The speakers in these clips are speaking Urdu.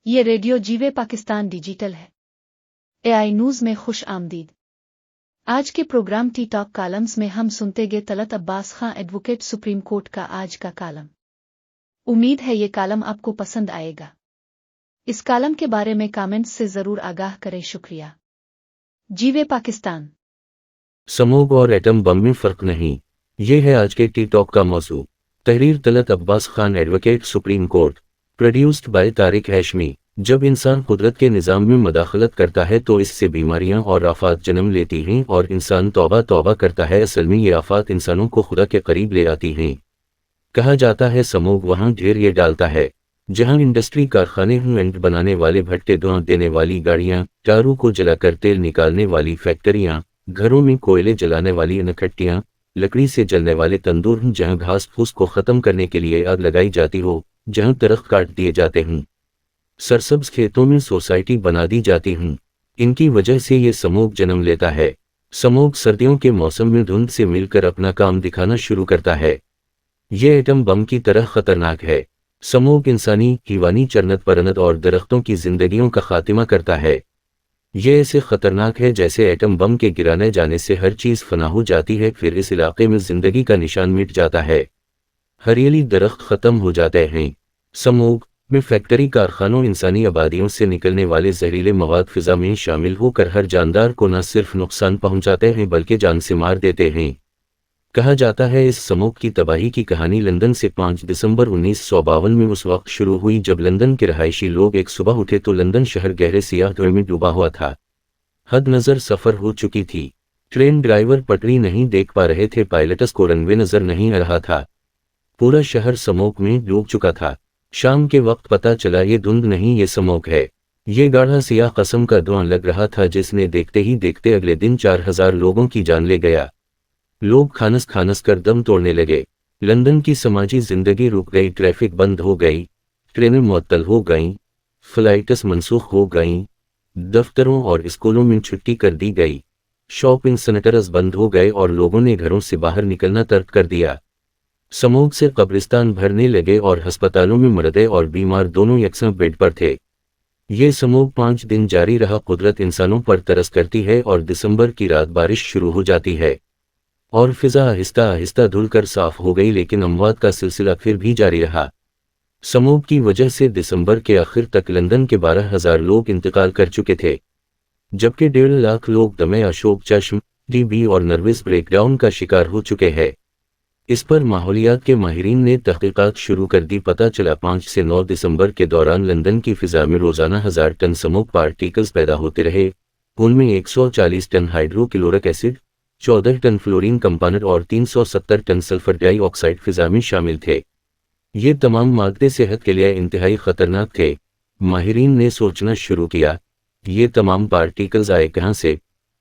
یہ ریڈیو جیوے پاکستان ڈیجیٹل ہے۔ AI نیوز میں خوش آمدید۔ آج کے پروگرام ٹی ٹاک کالمز میں ہم سنتے گے Talat Abbas Khan advocate supreme court کا آج کا کالم۔ امید ہے یہ کالم آپ کو پسند آئے گا۔ اس کالم کے بارے میں کامنٹس سے ضرور آگاہ کریں۔ شکریہ۔ جیوے پاکستان۔ سموگ اور ایٹم بم میں فرق نہیں، یہ ہے آج کے ٹی ٹاک کا موضوع۔ تحریر Talat Abbas Khan advocate supreme court, produced by Tariq Hashmi. جب انسان قدرت کے نظام میں مداخلت کرتا ہے تو اس سے بیماریاں اور آفات جنم لیتی ہیں، اور انسان توبہ توبہ کرتا ہے۔ اصل میں یہ آفات انسانوں کو خدا کے قریب لے آتی ہیں۔ کہا جاتا ہے سموگ وہاں ڈھیر یہ ڈالتا ہے جہاں انڈسٹری، کارخانے، اینٹ بنانے والے بھٹے، دھواں دینے والی گاڑیاں، ٹارو کو جلا کر تیل نکالنے والی فیکٹریاں، گھروں میں کوئلے جلانے والی انکھٹیاں، لکڑی سے جلنے والے تندور، جہاں گھاس پھوس کو ختم کرنے کے لیے آگ لگائی جاتی ہو، جہاں درخت کاٹ دیے جاتے ہیں، سرسبز کھیتوں میں سوسائٹی بنا دی جاتی ہیں۔ ان کی وجہ سے یہ سموگ جنم لیتا ہے۔ سموگ سردیوں کے موسم میں دھند سے مل کر اپنا کام دکھانا شروع کرتا ہے۔ یہ ایٹم بم کی طرح خطرناک ہے۔ سموگ انسانی، حیوانی، چرند پرند اور درختوں کی زندگیوں کا خاتمہ کرتا ہے۔ یہ ایسے خطرناک ہے جیسے ایٹم بم کے گرانے جانے سے ہر چیز فنا ہو جاتی ہے، پھر اس علاقے میں زندگی کا نشان مٹ جاتا ہے، ہریالی، درخت ختم ہو جاتے ہیں۔ سموگ میں فیکٹری، کارخانوں، انسانی آبادیوں سے نکلنے والے زہریلے مواد فضا میں شامل ہو کر ہر جاندار کو نہ صرف نقصان پہنچاتے ہیں بلکہ جان سے مار دیتے ہیں۔ کہا جاتا ہے اس سموگ کی تباہی کی کہانی لندن سے 5 دسمبر 1952 میں اس وقت شروع ہوئی جب لندن کے رہائشی لوگ ایک صبح اٹھے تو لندن شہر گہرے سیاہ دھوئے میں ڈوبا ہوا تھا۔ حد نظر سفر ہو چکی تھی۔ ٹرین ڈرائیور پٹری نہیں دیکھ پا رہے تھے، پائلٹس کو رن وے نظر نہیں آ رہا تھا۔ پورا شہر سموگ میں ڈوب چکا تھا۔ شام کے وقت پتہ چلا یہ دھند نہیں، یہ سموگ ہے۔ یہ گاڑھا سیاہ قسم کا دھواں لگ رہا تھا جس نے دیکھتے ہی دیکھتے اگلے دن 4000 لوگوں کی جان لے گیا۔ لوگ کھانس کھانس کر دم توڑنے لگے۔ لندن کی سماجی زندگی رک گئی، ٹریفک بند ہو گئی، ٹرینیں معطل ہو گئیں، فلائٹس منسوخ ہو گئیں، دفتروں اور اسکولوں میں چھٹی کر دی گئی، شاپنگ سینٹرز بند ہو گئے اور لوگوں نے گھروں سے باہر نکلنا ترک کر دیا۔ سموگ سے قبرستان بھرنے لگے اور ہسپتالوں میں مردے اور بیمار دونوں یکساں بیڈ پر تھے۔ یہ سموگ 5 دن جاری رہا۔ قدرت انسانوں پر ترس کرتی ہے اور دسمبر کی رات بارش شروع ہو جاتی ہے اور فضا آہستہ آہستہ دھل کر صاف ہو گئی، لیکن اموات کا سلسلہ پھر بھی جاری رہا۔ سموگ کی وجہ سے دسمبر کے آخر تک لندن کے 12,000 لوگ انتقال کر چکے تھے، جبکہ 1.5 لاکھ لوگ دمے، اشوک چشم، TB اور نروس بریک ڈاؤن کا شکار ہو چکے ہیں۔ اس پر ماحولیات کے ماہرین نے تحقیقات شروع کر دی۔ پتہ چلا 5 سے 9 دسمبر کے دوران لندن کی فضا میں روزانہ 1000 ٹن سموگ پارٹیکلز پیدا ہوتے رہے۔ ان میں 140 ton hydrochloric acid, 14 ton fluorine component اور 370 ٹن سلفر ڈائی آکسائڈ فضا میں شامل تھے۔ یہ تمام مادے صحت کے لیے انتہائی خطرناک تھے۔ ماہرین نے سوچنا شروع کیا، یہ تمام پارٹیکلز آئے کہاں سے؟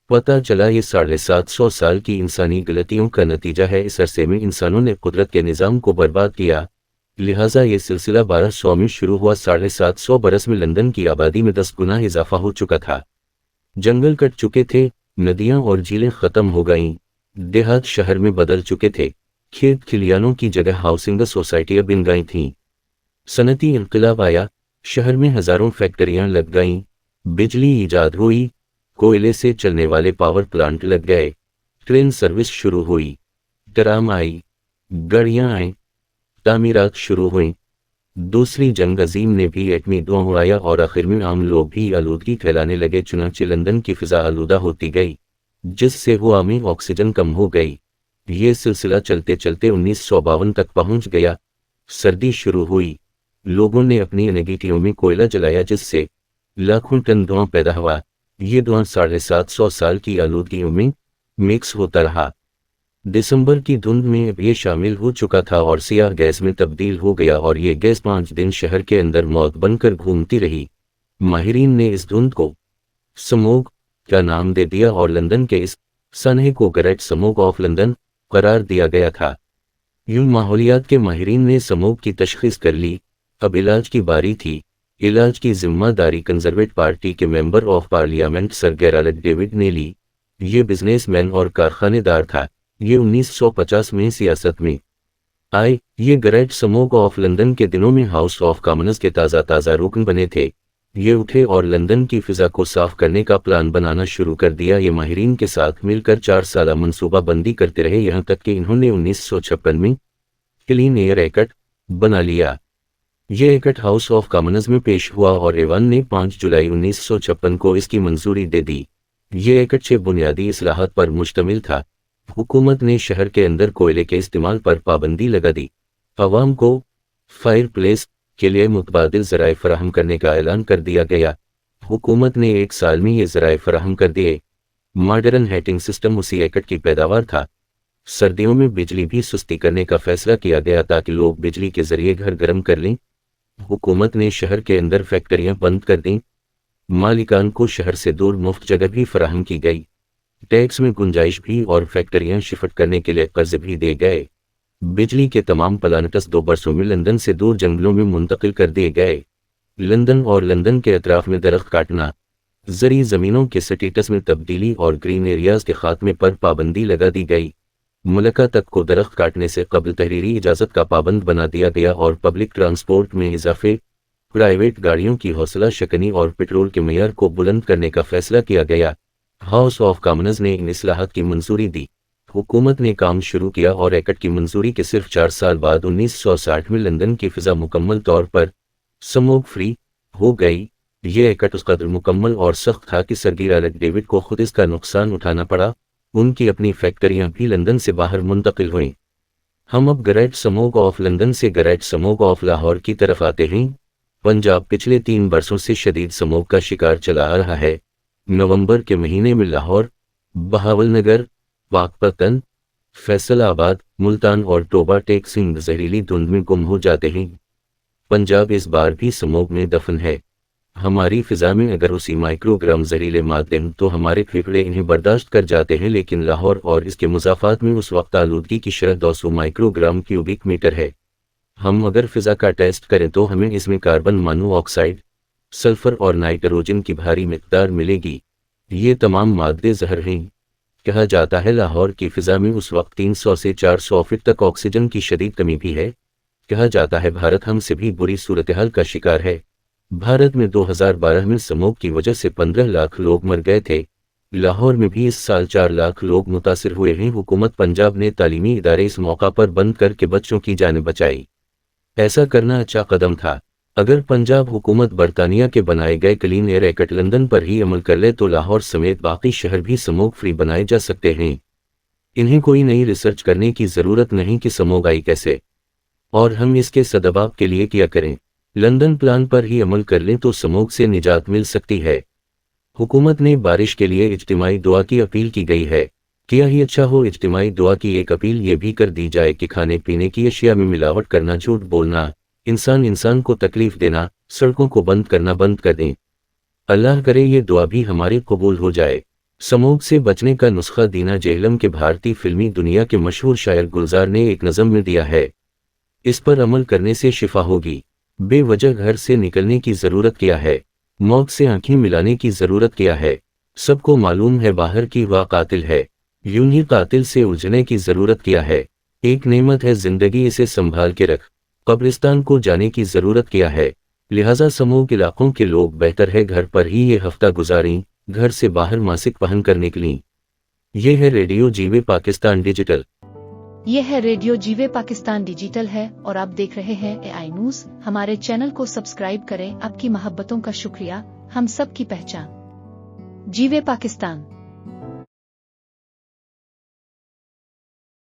پتہ چلا یہ 750 سال کی انسانی غلطیوں کا نتیجہ ہے۔ اس عرصے میں انسانوں نے قدرت کے نظام کو برباد کیا، لہٰذا یہ سلسلہ 1200 میں شروع ہوا۔ 750 برس میں لندن کی آبادی میں 10 گنا اضافہ ہو چکا تھا۔ جنگل کٹ چکے تھے، ندیاں اور جھیلیں ختم ہو گئیں، دیہات شہر میں بدل چکے تھے، کھیت کھلیانوں کی جگہ ہاؤسنگ سوسائٹیاں بن گئی تھیں۔ صنعتی انقلاب آیا، شہر میں ہزاروں فیکٹریاں لگ گئیں، بجلی ایجاد ہوئی، کوئلے سے چلنے والے پاور پلانٹ لگ گئے، ٹرین سروس شروع ہوئی، ٹرام آئی، گاڑیاں آئیں، تعمیرات شروع ہوئیں۔ دوسری جنگ عظیم نے بھی ایٹمی دھواں اڑایا اور آخر میں عام لوگ بھی آلودگی پھیلانے لگے، چنانچہ لندن کی فضا آلودہ ہوتی گئی جس سے ہوا میں آکسیجن کم ہو گئی۔ یہ سلسلہ چلتے چلتے 1952 تک پہنچ گیا۔ سردی شروع ہوئی، لوگوں نے اپنی انگیٹیوں میں کوئلہ جلایا جس سے لاکھوں ٹن دھواں پیدا ہوا۔ یہ دھواں 750 سال کی آلودگیوں میں مکس ہوتا رہا۔ دسمبر کی دھند میں اب یہ شامل ہو چکا تھا اور سیاہ گیس میں تبدیل ہو گیا، اور یہ گیس 5 دن شہر کے اندر موت بن کر گھومتی رہی۔ ماہرین نے اس دھند کو سموگ کا نام دے دیا اور لندن کے اس سانحے کو گریٹ سموگ آف لندن قرار دیا گیا تھا۔ یوں ماحولیات کے ماہرین نے سموگ کی تشخیص کر لی۔ اب علاج کی باری تھی۔ علاج کی ذمہ داری کنزرویٹو پارٹی کے member of parliament sir Gerald David نے لی۔ یہ بزنس مین اور کارخانے دار تھا۔ یہ 1950 میں سیاست میں آئے۔ یہ گریٹ سموگ آف لندن کے دنوں میں ہاؤس آف کامنز کے تازہ رکن بنے تھے۔ یہ اٹھے اور لندن کی فضا کو صاف کرنے کا پلان بنانا شروع کر دیا۔ یہ ماہرین کے ساتھ مل کر 4 سالہ منصوبہ بندی کرتے رہے، یہاں تک کہ انہوں نے 1956 میں کلین ایئر ایکٹ بنا لیا۔ یہ ایکٹ ہاؤس آف کامنز میں پیش ہوا اور ایوان نے 5 جولائی 1956 کو اس کی منظوری دے دی۔ یہ ایکٹ 6 بنیادی اصلاحات پر مشتمل تھا۔ حکومت نے شہر کے اندر کوئلے کے استعمال پر پابندی لگا دی۔ عوام کو فائر پلیس کے لیے متبادل ذرائع فراہم کرنے کا اعلان کر دیا گیا۔ حکومت نے 1 سال میں یہ ذرائع فراہم کر دیے۔ ماڈرن ہیٹنگ سسٹم اسی ایکٹ کی پیداوار تھا۔ سردیوں میں بجلی بھی سستی کرنے کا فیصلہ کیا گیا تاکہ لوگ بجلی کے ذریعے گھر گرم کر لیں۔ حکومت نے شہر کے اندر فیکٹریاں بند کر دیں۔ مالکان کو شہر سے دور مفت جگہ بھی فراہم کی گئی۔ ٹیکس میں گنجائش بھی اور فیکٹریاں شفٹ کرنے کے لیے قرض بھی دے گئے۔ بجلی کے تمام پلانٹس 2 برسوں میں لندن سے دور جنگلوں میں منتقل کر دیے گئے۔ لندن اور لندن کے اطراف میں درخت کاٹنا، زرعی زمینوں کے سٹیٹس میں تبدیلی اور گرین ایریاز کے خاتمے پر پابندی لگا دی گئی۔ ملکہ تک کو درخت کاٹنے سے قبل تحریری اجازت کا پابند بنا دیا گیا اور پبلک ٹرانسپورٹ میں اضافے، پرائیویٹ گاڑیوں کی حوصلہ شکنی اور پٹرول کے معیار کو بلند کرنے کا فیصلہ کیا گیا۔ ہاؤس آف کامنز نے ان اصلاحات کی منظوری دی۔ حکومت نے کام شروع کیا اور ایکٹ کی منظوری کے صرف 4 سال بعد 1960 میں لندن کی فضا مکمل طور پر سموگ فری ہو گئی۔ یہ ایکٹ اس قدر مکمل اور سخت تھا کہ سرگیرا لیک ڈیوڈ کو خود اس کا نقصان اٹھانا پڑا۔ ان کی اپنی فیکٹریاں بھی لندن سے باہر منتقل ہوئیں۔ ہم اب گریٹ سموگ آف لندن سے گریٹ سموگ آف لاہور کی طرف آتے ہیں۔ پنجاب پچھلے 3 برسوں سے شدید سموگ کا شکار چلا آ رہا ہے۔ نومبر کے مہینے میں لاہور، بہاول نگر، پاکپتن، فیصل آباد، ملتان اور ٹوبہ ٹیک سنگھ زہریلی دھند میں گم ہو جاتے ہیں۔ پنجاب اس بار بھی سموگ میں دفن ہے۔ ہماری فضا میں اگر اسی مائکرو گرام زہریلے مادے ہیں تو ہمارے پھیپھڑے انہیں برداشت کر جاتے ہیں، لیکن لاہور اور اس کے مضافات میں اس وقت آلودگی کی شرح 200 مائکرو گرام کیوبک میٹر ہے۔ ہم اگر فضا کا ٹیسٹ کریں تو ہمیں اس میں کاربن مانو آکسائڈ، سلفر اور نائٹروجن کی بھاری مقدار ملے گی۔ یہ تمام مادے زہر ہیں۔ کہا جاتا ہے لاہور کی فضا میں اس وقت 300 سے 400 فٹ تک آکسیجن کی شدید کمی بھی ہے۔ کہا جاتا ہے بھارت ہم سے بھی بری صورتحال کا شکار ہے۔ بھارت میں 2012 میں سموگ کی وجہ سے 15 لاکھ لوگ مر گئے تھے۔ لاہور میں بھی اس سال 4 لاکھ لوگ متاثر ہوئے ہیں۔ حکومت پنجاب نے تعلیمی ادارے اس موقع پر بند کر کے بچوں کی جانیں بچائی۔ ایسا کرنا اچھا قدم تھا۔ اگر پنجاب حکومت برطانیہ کے بنائے گئے کلین ایئر ایکٹ لندن پر ہی عمل کر لے تو لاہور سمیت باقی شہر بھی سموگ فری بنائے جا سکتے ہیں۔ انہیں کوئی نئی ریسرچ کرنے کی ضرورت نہیں کہ سموگ آئی کیسے اور ہم اس کے سدباب کے لیے کیا کریں۔ لندن پلان پر ہی عمل کر لیں تو سموگ سے نجات مل سکتی ہے۔ حکومت نے بارش کے لیے اجتماعی دعا کی اپیل کی گئی ہے۔ کیا ہی اچھا ہو اجتماعی دعا کی ایک اپیل یہ بھی کر دی جائے کہ کھانے پینے کی اشیاء میں ملاوٹ کرنا، جھوٹ بولنا، انسان کو تکلیف دینا، سڑکوں کو بند کرنا بند کر دیں۔ اللہ کرے یہ دعا بھی ہماری قبول ہو جائے۔ سموگ سے بچنے کا نسخہ دینا جہلم کے بھارتی فلمی دنیا کے مشہور شاعر گلزار نے ایک نظم میں دیا ہے۔ اس پر عمل کرنے سے شفا ہوگی۔ بے وجہ گھر سے نکلنے کی ضرورت کیا ہے؟ موت سے آنکھیں ملانے کی ضرورت کیا ہے؟ سب کو معلوم ہے باہر کی وہ قاتل ہے، یوں ہی قاتل سے الجھنے کی ضرورت کیا ہے؟ ایک نعمت ہے زندگی، اسے سنبھال کے رکھ۔ قبرستان کو جانے کی ضرورت کیا ہے؟ لہٰذا سموگ علاقوں کے لوگ بہتر ہے گھر پر ہی یہ ہفتہ گزاریں، گھر سے باہر ماسک پہن کر نکلیں۔ یہ ہے ریڈیو جیوے پاکستان ڈیجیٹل۔ یہ ہے ریڈیو جیوے پاکستان ڈیجیٹل ہے اور آپ دیکھ رہے ہیں AI نیوز۔ ہمارے چینل کو سبسکرائب کریں۔ آپ کی محبتوں کا شکریہ، ہم سب کی پہچان۔ جیوے پاکستان۔